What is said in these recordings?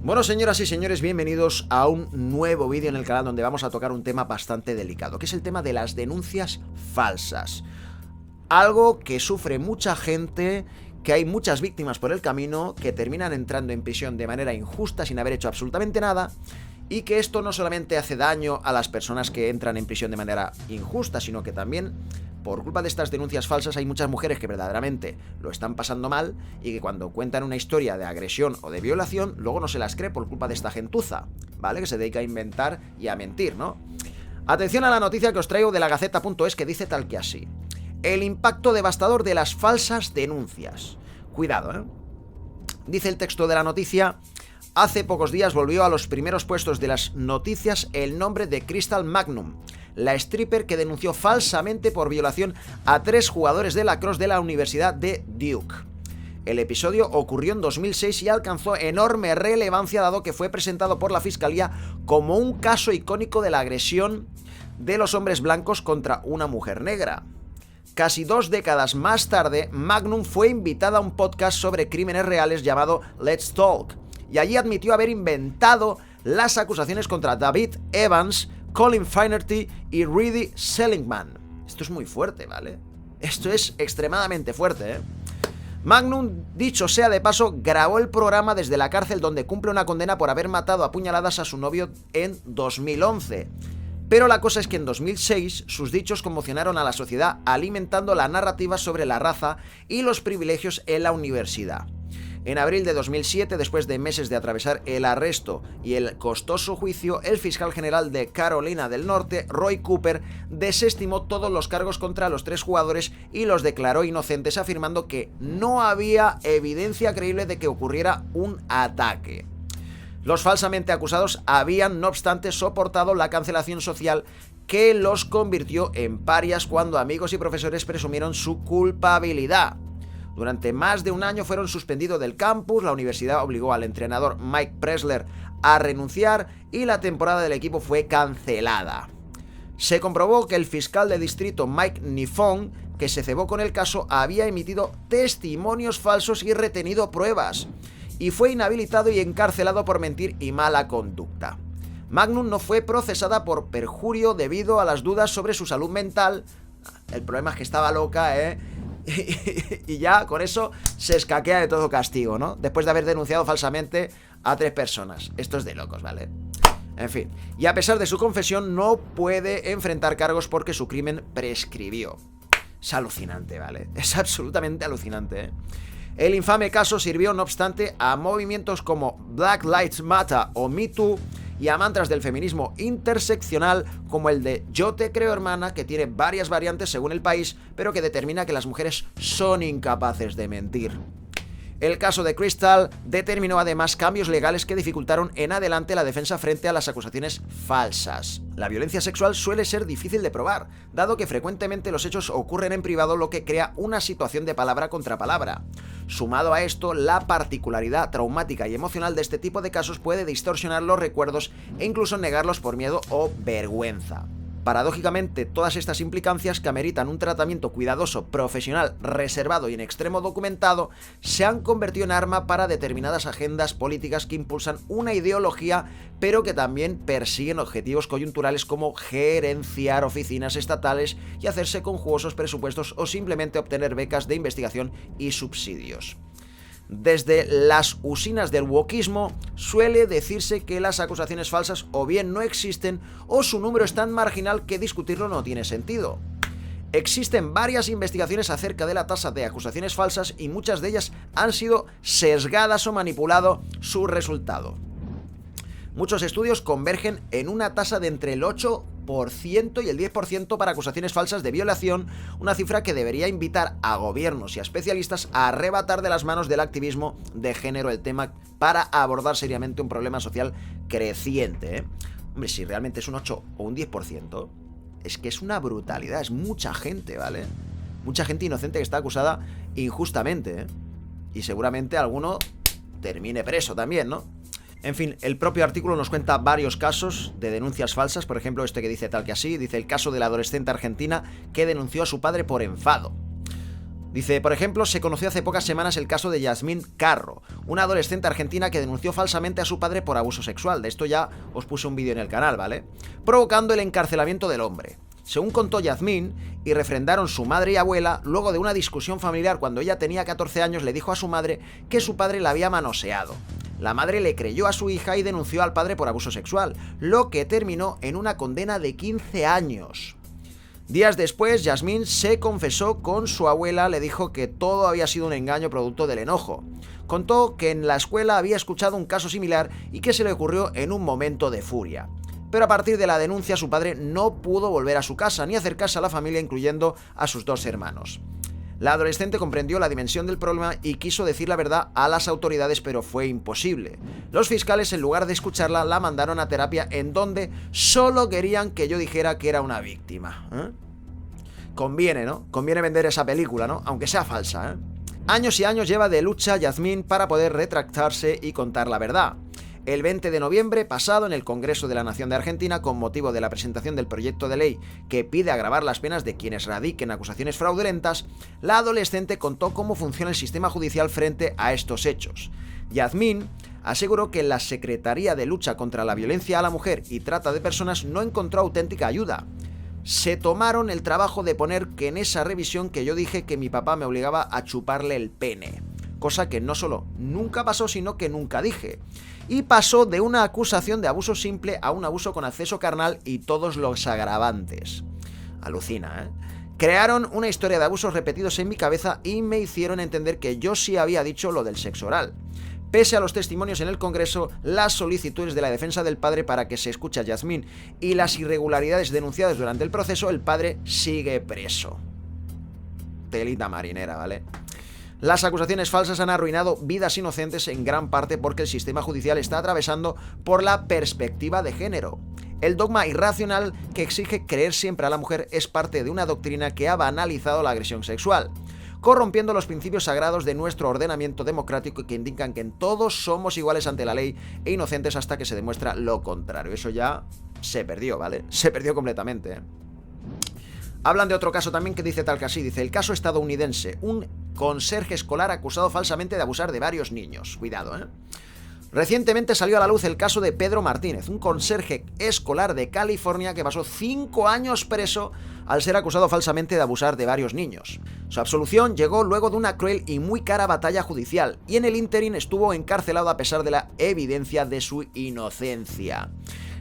Bueno, señoras y señores, bienvenidos a un nuevo vídeo en el canal donde vamos a tocar un tema bastante delicado, que es el tema de las denuncias falsas. Algo que sufre mucha gente, que hay muchas víctimas por el camino, que terminan entrando en prisión de manera injusta sin haber hecho absolutamente nada, y que esto no solamente hace daño a las personas que entran en prisión de manera injusta, sino que también, por culpa de estas denuncias falsas, hay muchas mujeres que verdaderamente lo están pasando mal y que cuando cuentan una historia de agresión o de violación, luego no se las cree por culpa de esta gentuza, ¿vale? Que se dedica a inventar y a mentir, ¿no? Atención a la noticia que os traigo de lagaceta.es, que dice tal que así: el impacto devastador de las falsas denuncias. Cuidado, ¿eh? Dice el texto de la noticia: hace pocos días volvió a los primeros puestos de las noticias el nombre de Crystal Magnum, la stripper que denunció falsamente por violación a 3 jugadores de lacrosse de la Universidad de Duke. El episodio ocurrió en 2006 y alcanzó enorme relevancia dado que fue presentado por la Fiscalía como un caso icónico de la agresión de los hombres blancos contra una mujer negra. Casi 2 décadas más tarde, Magnum fue invitada a un podcast sobre crímenes reales llamado Let's Talk, y allí admitió haber inventado las acusaciones contra David Evans, Colin Finerty y Reedy Seligman. Esto es muy fuerte, ¿vale? Esto es extremadamente fuerte, ¿eh? Magnum, dicho sea de paso, grabó el programa desde la cárcel donde cumple una condena por haber matado a puñaladas a su novio en 2011. Pero la cosa es que en 2006 sus dichos conmocionaron a la sociedad, alimentando la narrativa sobre la raza y los privilegios en la universidad. En abril de 2007, después de meses de atravesar el arresto y el costoso juicio, el fiscal general de Carolina del Norte, Roy Cooper, desestimó todos los cargos contra los 3 jugadores y los declaró inocentes, afirmando que no había evidencia creíble de que ocurriera un ataque. Los falsamente acusados habían, no obstante, soportado la cancelación social que los convirtió en parias cuando amigos y profesores presumieron su culpabilidad. Durante más de un año fueron suspendidos del campus, la universidad obligó al entrenador Mike Pressler a renunciar y la temporada del equipo fue cancelada. Se comprobó que el fiscal de distrito Mike Nifong, que se cebó con el caso, había emitido testimonios falsos y retenido pruebas, y fue inhabilitado y encarcelado por mentir y mala conducta. Magnum no fue procesada por perjurio debido a las dudas sobre su salud mental. El problema es que estaba loca, ¿eh? Y ya con eso se escaquea de todo castigo, ¿no? Después de haber denunciado falsamente a 3 personas. Esto es de locos, ¿vale? En fin, y a pesar de su confesión no puede enfrentar cargos porque su crimen prescribió. Es alucinante, ¿vale? Es absolutamente alucinante, ¿eh? El infame caso sirvió, no obstante, a movimientos como Black Lives Matter o Me Too y a mantras del feminismo interseccional como el de Yo te creo hermana, que tiene varias variantes según el país, pero que determina que las mujeres son incapaces de mentir. El caso de Crystal determinó además cambios legales que dificultaron en adelante la defensa frente a las acusaciones falsas. La violencia sexual suele ser difícil de probar, dado que frecuentemente los hechos ocurren en privado, lo que crea una situación de palabra contra palabra. Sumado a esto, la particularidad traumática y emocional de este tipo de casos puede distorsionar los recuerdos e incluso negarlos por miedo o vergüenza. Paradójicamente, todas estas implicancias, que ameritan un tratamiento cuidadoso, profesional, reservado y en extremo documentado, se han convertido en arma para determinadas agendas políticas que impulsan una ideología, pero que también persiguen objetivos coyunturales como gerenciar oficinas estatales y hacerse con jugosos presupuestos o simplemente obtener becas de investigación y subsidios. Desde las usinas del wokismo suele decirse que las acusaciones falsas o bien no existen o su número es tan marginal que discutirlo no tiene sentido. Existen varias investigaciones acerca de la tasa de acusaciones falsas y muchas de ellas han sido sesgadas o manipulado su resultado. Muchos estudios convergen en una tasa de entre el 8% y el 10% para acusaciones falsas de violación, una cifra que debería invitar a gobiernos y a especialistas a arrebatar de las manos del activismo de género el tema para abordar seriamente un problema social creciente, ¿eh? Hombre, si realmente es un 8 o un 10%, es que es una brutalidad, es mucha gente, ¿vale? Mucha gente inocente que está acusada injustamente, ¿eh? Y seguramente alguno termine preso también, ¿no? En fin, el propio artículo nos cuenta varios casos de denuncias falsas, por ejemplo este que dice tal que así, dice el caso de la adolescente argentina que denunció a su padre por enfado. Dice, por ejemplo, se conoció hace pocas semanas el caso de Yasmín Carro, una adolescente argentina que denunció falsamente a su padre por abuso sexual. De esto ya os puse un vídeo en el canal, ¿vale? Provocando el encarcelamiento del hombre. Según contó Yasmín, y refrendaron su madre y abuela, luego de una discusión familiar cuando ella tenía 14 años, le dijo a su madre que su padre la había manoseado. La madre le creyó a su hija y denunció al padre por abuso sexual, lo que terminó en una condena de 15 años. Días después, Yasmín se confesó con su abuela, le dijo que todo había sido un engaño producto del enojo. Contó que en la escuela había escuchado un caso similar y que se le ocurrió en un momento de furia. Pero a partir de la denuncia, su padre no pudo volver a su casa ni acercarse a la familia, incluyendo a sus 2 hermanos. La adolescente comprendió la dimensión del problema y quiso decir la verdad a las autoridades, pero fue imposible. Los fiscales, en lugar de escucharla, la mandaron a terapia, en donde solo querían que yo dijera que era una víctima. Conviene, ¿no? Conviene vender esa película, ¿no? Aunque sea falsa, ¿eh? Años y años lleva de lucha Yasmín para poder retractarse y contar la verdad. El 20 de noviembre pasado, en el Congreso de la Nación de Argentina, con motivo de la presentación del proyecto de ley que pide agravar las penas de quienes radiquen acusaciones fraudulentas, la adolescente contó cómo funciona el sistema judicial frente a estos hechos. Yasmín aseguró que la Secretaría de Lucha contra la Violencia a la Mujer y Trata de Personas no encontró auténtica ayuda. Se tomaron el trabajo de poner que en esa revisión que yo dije que mi papá me obligaba a chuparle el pene. Cosa que no solo nunca pasó, sino que nunca dije. Y pasó de una acusación de abuso simple a un abuso con acceso carnal y todos los agravantes. Alucina, ¿eh? Crearon una historia de abusos repetidos en mi cabeza y me hicieron entender que yo sí había dicho lo del sexo oral. Pese a los testimonios en el Congreso, las solicitudes de la defensa del padre para que se escuche a Yasmín y las irregularidades denunciadas durante el proceso, el padre sigue preso. Telita marinera, ¿vale? Las acusaciones falsas han arruinado vidas inocentes en gran parte porque el sistema judicial está atravesando por la perspectiva de género. El dogma irracional que exige creer siempre a la mujer es parte de una doctrina que ha banalizado la agresión sexual, corrompiendo los principios sagrados de nuestro ordenamiento democrático y que indican que todos somos iguales ante la ley e inocentes hasta que se demuestra lo contrario. Eso ya se perdió, ¿vale? Se perdió completamente, ¿eh? Hablan de otro caso también que dice tal que así, dice, el caso estadounidense, un conserje escolar acusado falsamente de abusar de varios niños. Cuidado, ¿eh? Recientemente salió a la luz el caso de Pedro Martínez, un conserje escolar de California que pasó 5 años preso al ser acusado falsamente de abusar de varios niños. Su absolución llegó luego de una cruel y muy cara batalla judicial, y en el ínterin estuvo encarcelado a pesar de la evidencia de su inocencia.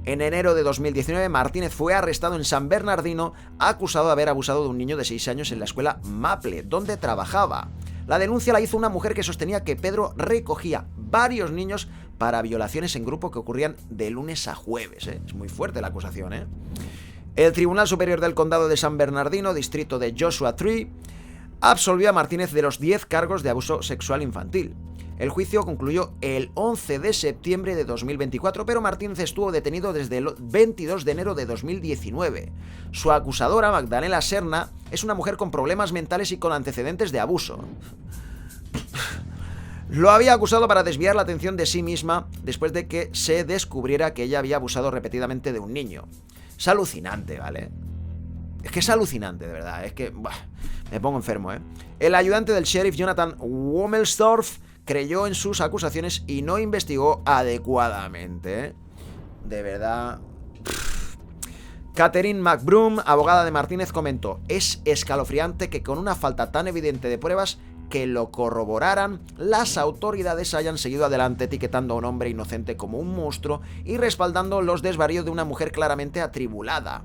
En enero de 2019, Martínez fue arrestado en San Bernardino, acusado de haber abusado de un niño de 6 años en la escuela Maple, donde trabajaba. La denuncia la hizo una mujer que sostenía que Pedro recogía varios niños para violaciones en grupo que ocurrían de lunes a jueves, ¿eh? Es muy fuerte la acusación, ¿eh? El Tribunal Superior del Condado de San Bernardino, distrito de Joshua Tree, absolvió a Martínez de los 10 cargos de abuso sexual infantil. El juicio concluyó el 11 de septiembre de 2024, pero Martínez estuvo detenido desde el 22 de enero de 2019. Su acusadora, Magdalena Serna, es una mujer con problemas mentales y con antecedentes de abuso. Lo había acusado para desviar la atención de sí misma después de que se descubriera que ella había abusado repetidamente de un niño. Es alucinante, ¿vale? Es que es alucinante, de verdad. Es que me pongo enfermo, ¿eh? El ayudante del sheriff Jonathan Wommelsdorf creyó en sus acusaciones y no investigó adecuadamente, ¿eh? De verdad. Catherine McBroom, abogada de Martínez, comentó: es escalofriante que con una falta tan evidente de pruebas que lo corroboraran, las autoridades hayan seguido adelante etiquetando a un hombre inocente como un monstruo y respaldando los desvaríos de una mujer claramente atribulada.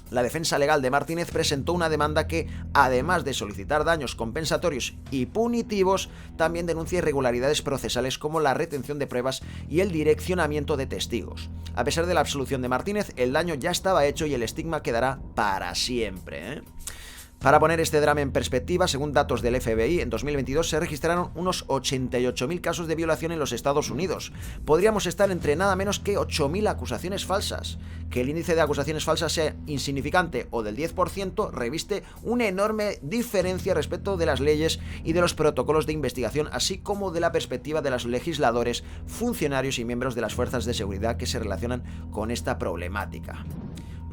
La defensa legal de Martínez presentó una demanda que, además de solicitar daños compensatorios y punitivos, también denuncia irregularidades procesales como la retención de pruebas y el direccionamiento de testigos. A pesar de la absolución de Martínez, el daño ya estaba hecho y el estigma quedará para siempre, ¿eh? Para poner este drama en perspectiva, según datos del FBI, en 2022 se registraron unos 88.000 casos de violación en los Estados Unidos. Podríamos estar entre nada menos que 8.000 acusaciones falsas. Que el índice de acusaciones falsas sea insignificante o del 10% reviste una enorme diferencia respecto de las leyes y de los protocolos de investigación, así como de la perspectiva de los legisladores, funcionarios y miembros de las fuerzas de seguridad que se relacionan con esta problemática.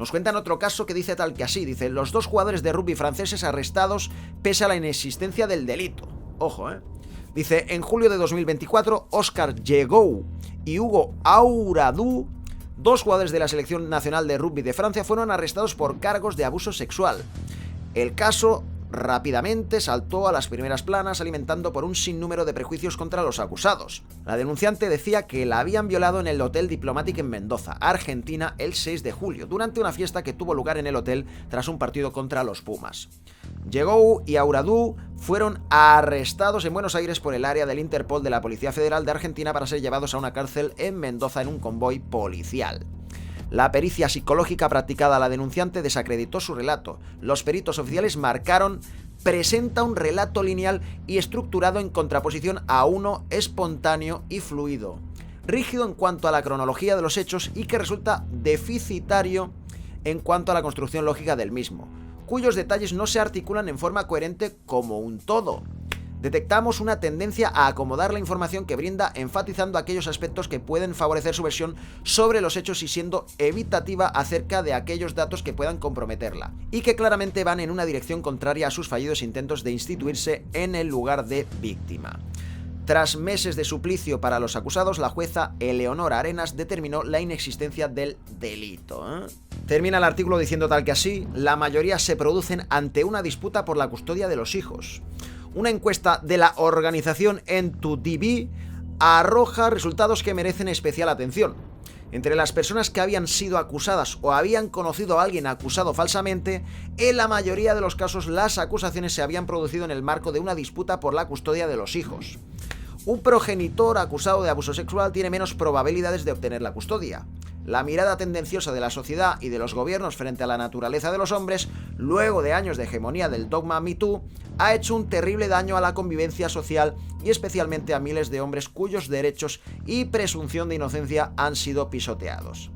Nos cuentan otro caso que dice tal que así, dice, los 2 jugadores de rugby franceses arrestados pese a la inexistencia del delito. Ojo, Dice, en julio de 2024, Oscar Yegou y Hugo Auradou, 2 jugadores de la selección nacional de rugby de Francia, fueron arrestados por cargos de abuso sexual. El caso rápidamente saltó a las primeras planas, alimentando por un sinnúmero de prejuicios contra los acusados. La denunciante decía que la habían violado en el Hotel Diplomatic en Mendoza, Argentina, el 6 de julio, durante una fiesta que tuvo lugar en el hotel tras un partido contra los Pumas. Yegou y Auradou fueron arrestados en Buenos Aires por el área del Interpol de la Policía Federal de Argentina para ser llevados a una cárcel en Mendoza en un convoy policial. La pericia psicológica practicada a la denunciante desacreditó su relato. Los peritos oficiales marcaron presenta un relato lineal y estructurado en contraposición a uno espontáneo y fluido, rígido en cuanto a la cronología de los hechos y que resulta deficitario en cuanto a la construcción lógica del mismo, cuyos detalles no se articulan en forma coherente como un todo. Detectamos una tendencia a acomodar la información que brinda, enfatizando aquellos aspectos que pueden favorecer su versión sobre los hechos y siendo evitativa acerca de aquellos datos que puedan comprometerla, y que claramente van en una dirección contraria a sus fallidos intentos de instituirse en el lugar de víctima. Tras meses de suplicio para los acusados, la jueza Eleonora Arenas determinó la inexistencia del delito. Termina el artículo diciendo tal que así, la mayoría se producen ante una disputa por la custodia de los hijos. Una encuesta de la organización N2DB arroja resultados que merecen especial atención. Entre las personas que habían sido acusadas o habían conocido a alguien acusado falsamente, en la mayoría de los casos las acusaciones se habían producido en el marco de una disputa por la custodia de los hijos. Un progenitor acusado de abuso sexual tiene menos probabilidades de obtener la custodia. La mirada tendenciosa de la sociedad y de los gobiernos frente a la naturaleza de los hombres, luego de años de hegemonía del dogma Me Too, ha hecho un terrible daño a la convivencia social y especialmente a miles de hombres cuyos derechos y presunción de inocencia han sido pisoteados.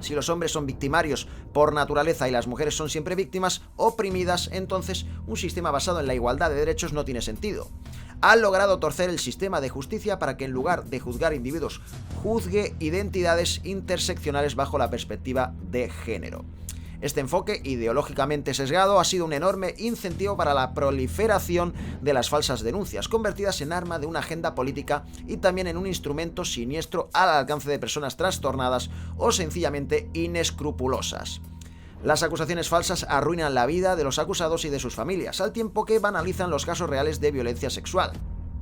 Si los hombres son victimarios por naturaleza y las mujeres son siempre víctimas oprimidas, entonces un sistema basado en la igualdad de derechos no tiene sentido. Han logrado torcer el sistema de justicia para que en lugar de juzgar individuos, juzgue identidades interseccionales bajo la perspectiva de género. Este enfoque ideológicamente sesgado ha sido un enorme incentivo para la proliferación de las falsas denuncias, convertidas en arma de una agenda política y también en un instrumento siniestro al alcance de personas trastornadas o sencillamente inescrupulosas. Las acusaciones falsas arruinan la vida de los acusados y de sus familias, al tiempo que banalizan los casos reales de violencia sexual.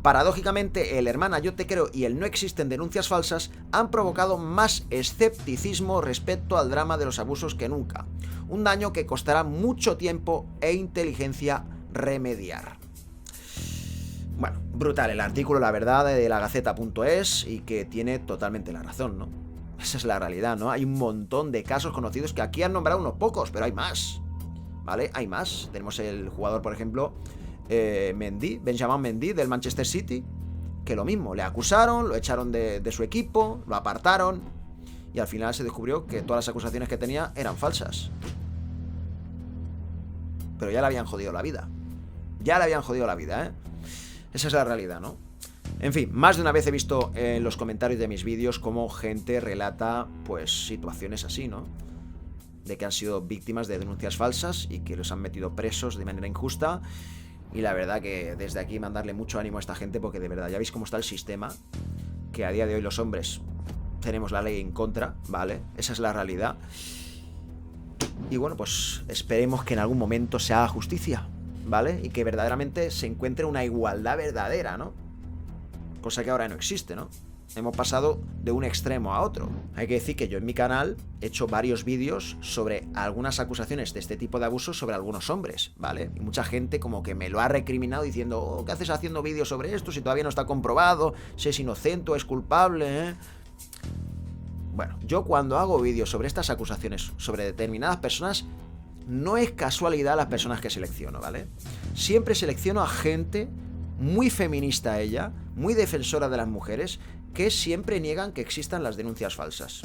Paradójicamente, el hermana yo te creo y el no existen denuncias falsas han provocado más escepticismo respecto al drama de los abusos que nunca. Un daño que costará mucho tiempo e inteligencia remediar. Bueno, brutal el artículo, la verdad, de lagaceta.es y que tiene totalmente la razón, ¿no? Esa es la realidad, ¿no? Hay un montón de casos conocidos que aquí han nombrado unos pocos, pero hay más, ¿vale? Hay más. Tenemos el jugador, por ejemplo, Benjamin Mendy, del Manchester City, que lo mismo, le acusaron, lo echaron de su equipo, lo apartaron, y al final se descubrió que todas las acusaciones que tenía eran falsas. Pero ya le habían jodido la vida. Ya le habían jodido la vida, ¿eh? Esa es la realidad, ¿no? En fin, más de una vez he visto en los comentarios de mis vídeos cómo gente relata, pues, situaciones así, ¿no? De que han sido víctimas de denuncias falsas y que los han metido presos de manera injusta. Y la verdad que desde aquí mandarle mucho ánimo a esta gente, porque de verdad, ya veis cómo está el sistema, que a día de hoy los hombres tenemos la ley en contra, ¿vale? Esa es la realidad. Y bueno, pues esperemos que en algún momento se haga justicia, ¿vale? Y que verdaderamente se encuentre una igualdad verdadera, ¿no? Cosa que ahora no existe, ¿no? Hemos pasado de un extremo a otro. Hay que decir que yo en mi canal he hecho varios vídeos sobre algunas acusaciones de este tipo de abusos sobre algunos hombres, ¿vale? Y mucha gente como que me lo ha recriminado diciendo, oh, ¿qué haces haciendo vídeos sobre esto si todavía no está comprobado? Si es inocente o es culpable, ¿eh? Bueno, yo cuando hago vídeos sobre estas acusaciones sobre determinadas personas, no es casualidad las personas que selecciono, ¿vale? Siempre selecciono a gente muy feminista ella, muy defensora de las mujeres, que siempre niegan que existan las denuncias falsas,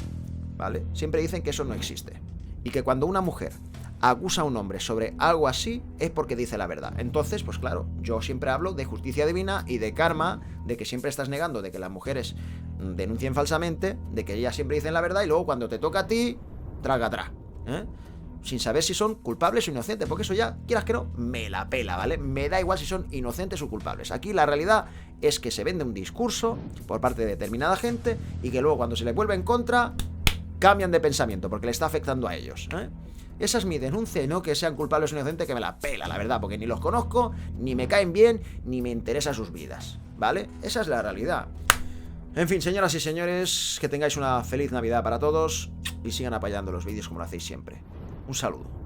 ¿vale? Siempre dicen que eso no existe. Y que cuando una mujer acusa a un hombre sobre algo así, es porque dice la verdad. Entonces, pues claro, yo siempre hablo de justicia divina y de karma, de que siempre estás negando de que las mujeres denuncien falsamente, de que ellas siempre dicen la verdad y luego cuando te toca a ti, traga atrás. ¿eh? Sin saber si son culpables o inocentes, porque eso ya, quieras que no, me la pela, ¿vale? Me da igual si son inocentes o culpables. Aquí la realidad es que se vende un discurso por parte de determinada gente y que luego cuando se les vuelve en contra, cambian de pensamiento porque le está afectando a ellos, ¿eh? Esa es mi denuncia y no que sean culpables o inocentes, que me la pela, la verdad, porque ni los conozco, ni me caen bien, ni me interesa sus vidas, ¿vale? Esa es la realidad. En fin, señoras y señores, que tengáis una feliz Navidad para todos y sigan apoyando los vídeos como lo hacéis siempre. Un saludo.